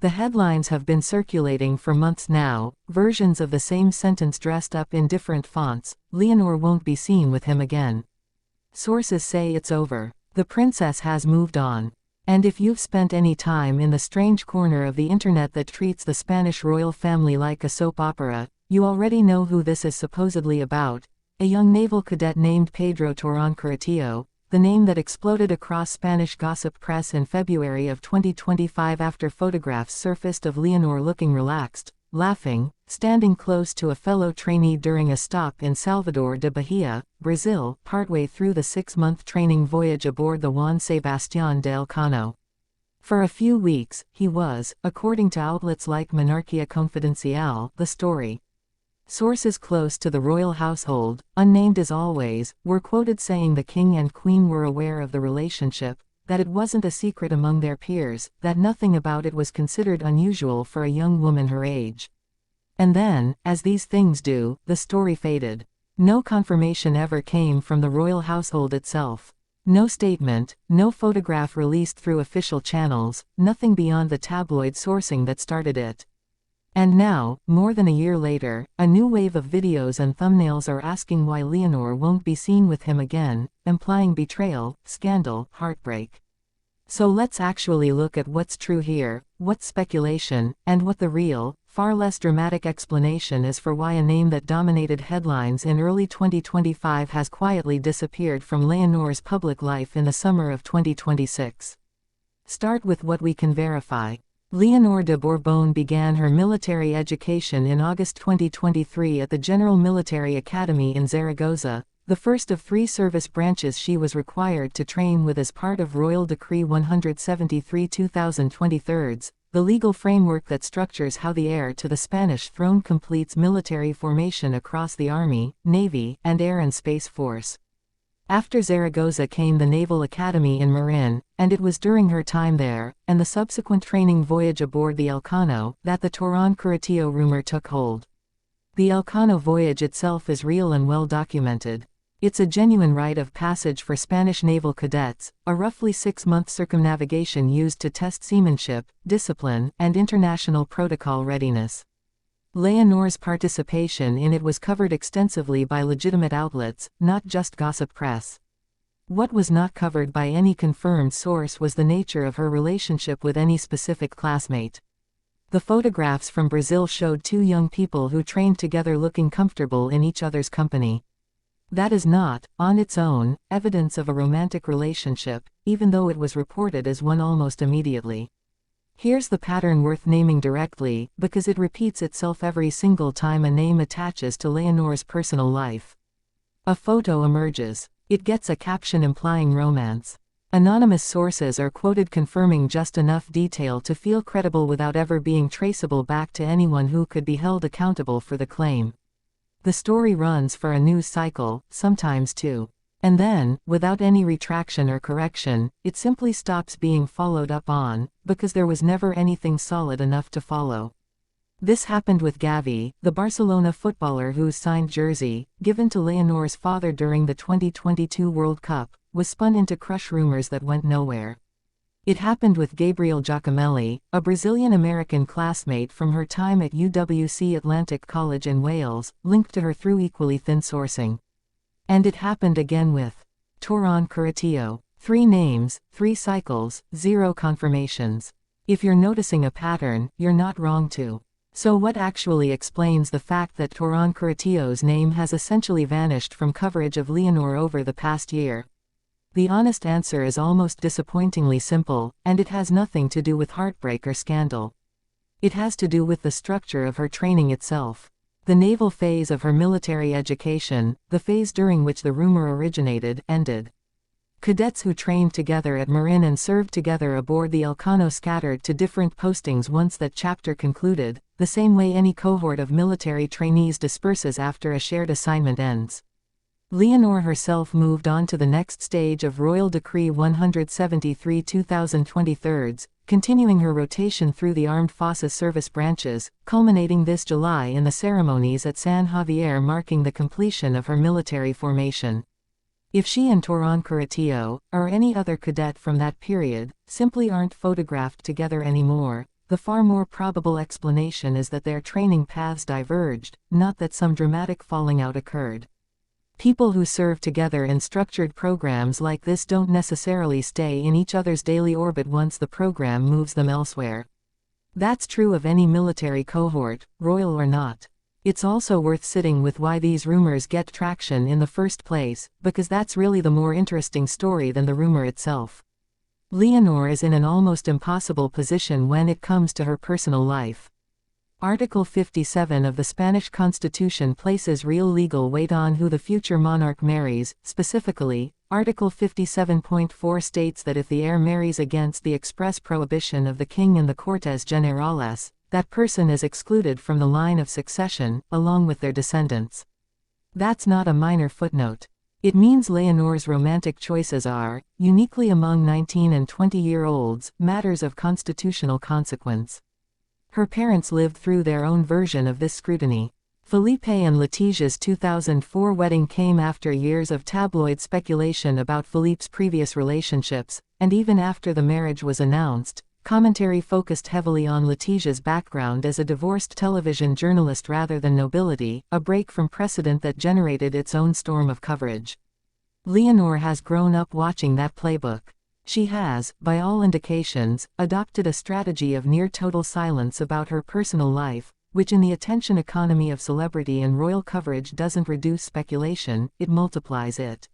The headlines have been circulating for months now, versions of the same sentence dressed up in different fonts: Leonor won't be seen with him again. Sources say it's over. The princess has moved on. And if you've spent any time in the strange corner of the internet that treats the Spanish royal family like a soap opera, you already know who this is supposedly about: a young naval cadet named Pedro Torón Corretillo, the name that exploded across Spanish gossip press in February of 2025 after photographs surfaced of Leonor looking relaxed, laughing, standing close to a fellow trainee during a stop in Salvador de Bahia, Brazil, partway through the 6-month training voyage aboard the Juan Sebastián de Elcano. For a few weeks, he was, according to outlets like Monarquía Confidencial, the story. Sources close to the royal household, unnamed as always, were quoted saying the king and queen were aware of the relationship, that it wasn't a secret among their peers, that nothing about it was considered unusual for a young woman her age. And then, as these things do, the story faded. No confirmation ever came from the royal household itself. No statement, no photograph released through official channels, nothing beyond the tabloid sourcing that started it. And now, more than a year later, a new wave of videos and thumbnails are asking why Leonor won't be seen with him again, implying betrayal, scandal, heartbreak. So let's actually look at what's true here, what's speculation, and what the real, far less dramatic explanation is for why a name that dominated headlines in early 2025 has quietly disappeared from Leonor's public life in the summer of 2026. Start with what we can verify. Leonor de Borbón began her military education in August 2023 at the General Military Academy in Zaragoza, the first of 3 service branches she was required to train with as part of Royal Decree 173/2023, the legal framework that structures how the heir to the Spanish throne completes military formation across the Army, Navy, and Air and Space Force. After Zaragoza came the Naval Academy in Marin, and it was during her time there, and the subsequent training voyage aboard the Elcano, that the Torón Corretillo rumor took hold. The Elcano voyage itself is real and well documented. It's a genuine rite of passage for Spanish naval cadets, a roughly 6-month circumnavigation used to test seamanship, discipline, and international protocol readiness. Leonor's participation in it was covered extensively by legitimate outlets, not just gossip press. What was not covered by any confirmed source was the nature of her relationship with any specific classmate. The photographs from Brazil showed 2 young people who trained together looking comfortable in each other's company. That is not, on its own, evidence of a romantic relationship, even though it was reported as one almost immediately. Here's the pattern worth naming directly, because it repeats itself every single time a name attaches to Leonor's personal life. A photo emerges. It gets a caption implying romance. Anonymous sources are quoted confirming just enough detail to feel credible without ever being traceable back to anyone who could be held accountable for the claim. The story runs for a news cycle, sometimes 2. And then, without any retraction or correction, it simply stops being followed up on, because there was never anything solid enough to follow. This happened with Gavi, the Barcelona footballer whose signed jersey, given to Leonor's father during the 2022 World Cup, was spun into crush rumors that went nowhere. It happened with Gabriel Giacomelli, a Brazilian-American classmate from her time at UWC Atlantic College in Wales, linked to her through equally thin sourcing. And it happened again with Torón Corretillo. 3 names, 3 cycles, 0 confirmations. If you're noticing a pattern, you're not wrong to. So what actually explains the fact that Torón Corretillo's name has essentially vanished from coverage of Leonor over the past year? The honest answer is almost disappointingly simple, and it has nothing to do with heartbreak or scandal. It has to do with the structure of her training itself. The naval phase of her military education, the phase during which the rumor originated, ended. Cadets who trained together at Marin and served together aboard the Elcano scattered to different postings once that chapter concluded, the same way any cohort of military trainees disperses after a shared assignment ends. Leonor herself moved on to the next stage of Royal Decree 173/2023, continuing her rotation through the Armed Forces service branches, culminating this July in the ceremonies at San Javier marking the completion of her military formation. If she and Torón Corretillo, or any other cadet from that period, simply aren't photographed together anymore, the far more probable explanation is that their training paths diverged, not that some dramatic falling out occurred. People who serve together in structured programs like this don't necessarily stay in each other's daily orbit once the program moves them elsewhere. That's true of any military cohort, royal or not. It's also worth sitting with why these rumors get traction in the first place, because that's really the more interesting story than the rumor itself. Leonor is in an almost impossible position when it comes to her personal life. Article 57 of the Spanish Constitution places real legal weight on who the future monarch marries. Specifically, Article 57.4 states that if the heir marries against the express prohibition of the king and the Cortes Generales, that person is excluded from the line of succession, along with their descendants. That's not a minor footnote. It means Leonor's romantic choices are, uniquely among 19 and 20-year-olds, matters of constitutional consequence. Her parents lived through their own version of this scrutiny. Felipe and Letitia's 2004 wedding came after years of tabloid speculation about Felipe's previous relationships, and even after the marriage was announced, commentary focused heavily on Letitia's background as a divorced television journalist rather than nobility, a break from precedent that generated its own storm of coverage. Leonor has grown up watching that playbook. She has, by all indications, adopted a strategy of near-total silence about her personal life, which in the attention economy of celebrity and royal coverage doesn't reduce speculation, it multiplies it.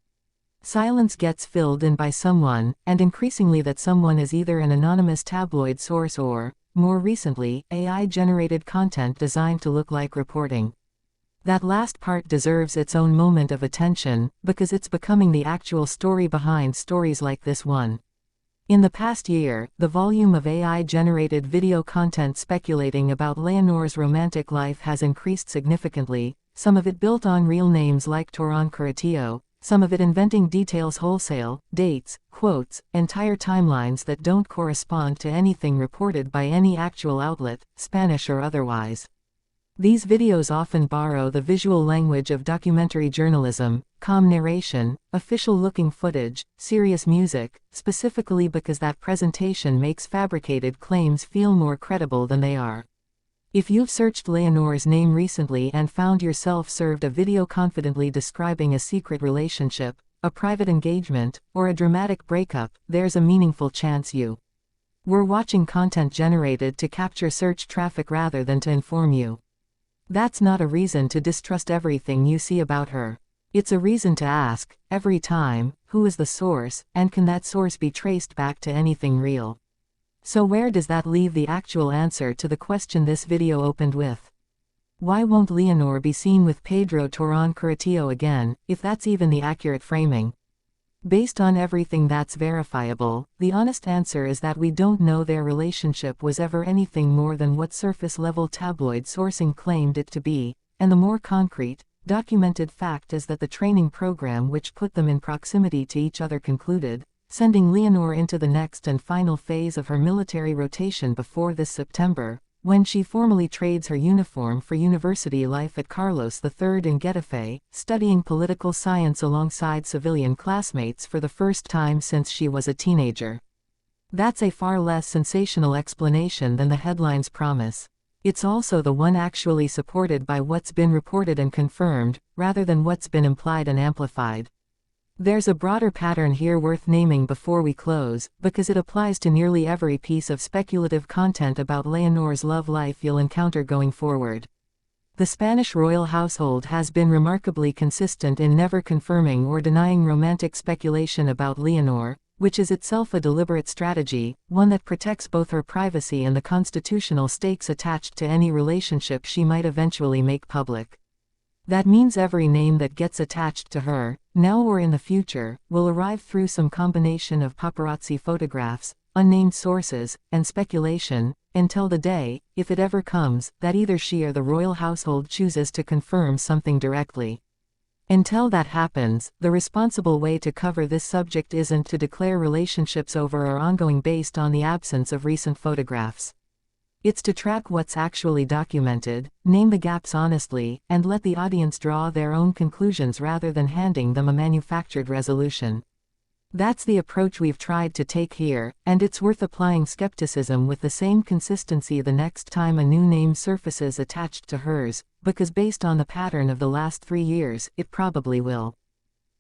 Silence gets filled in by someone, and increasingly that someone is either an anonymous tabloid source or, more recently, AI-generated content designed to look like reporting. That last part deserves its own moment of attention, because it's becoming the actual story behind stories like this one. In the past year, the volume of AI-generated video content speculating about Leonor's romantic life has increased significantly, some of it built on real names like Torán Curatío, some of it inventing details wholesale, dates, quotes, entire timelines that don't correspond to anything reported by any actual outlet, Spanish or otherwise. These videos often borrow the visual language of documentary journalism, calm narration, official-looking footage, serious music, specifically because that presentation makes fabricated claims feel more credible than they are. If you've searched Leonor's name recently and found yourself served a video confidently describing a secret relationship, a private engagement, or a dramatic breakup, there's a meaningful chance you were watching content generated to capture search traffic rather than to inform you. That's not a reason to distrust everything you see about her. It's a reason to ask, every time, who is the source, and can that source be traced back to anything real? So where does that leave the actual answer to the question this video opened with? Why won't Leonor be seen with Pedro Torán Curatío again, if that's even the accurate framing? Based on everything that's verifiable, the honest answer is that we don't know their relationship was ever anything more than what surface-level tabloid sourcing claimed it to be, and the more concrete, documented fact is that the training program which put them in proximity to each other concluded, sending Leonor into the next and final phase of her military rotation before this September, when she formally trades her uniform for university life at Carlos III in Getafe, studying political science alongside civilian classmates for the first time since she was a teenager. That's a far less sensational explanation than the headlines promise. It's also the one actually supported by what's been reported and confirmed, rather than what's been implied and amplified. There's a broader pattern here worth naming before we close, because it applies to nearly every piece of speculative content about Leonor's love life you'll encounter going forward. The Spanish royal household has been remarkably consistent in never confirming or denying romantic speculation about Leonor, which is itself a deliberate strategy, one that protects both her privacy and the constitutional stakes attached to any relationship she might eventually make public. That means every name that gets attached to her, now or in the future, will arrive through some combination of paparazzi photographs, unnamed sources, and speculation, until the day, if it ever comes, that either she or the royal household chooses to confirm something directly. Until that happens, the responsible way to cover this subject isn't to declare relationships over or ongoing based on the absence of recent photographs. It's to track what's actually documented, name the gaps honestly, and let the audience draw their own conclusions rather than handing them a manufactured resolution. That's the approach we've tried to take here, and it's worth applying skepticism with the same consistency the next time a new name surfaces attached to hers, because based on the pattern of the last 3 years, it probably will.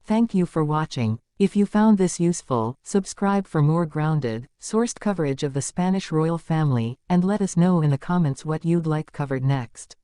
Thank you for watching. If you found this useful, subscribe for more grounded, sourced coverage of the Spanish royal family, and let us know in the comments what you'd like covered next.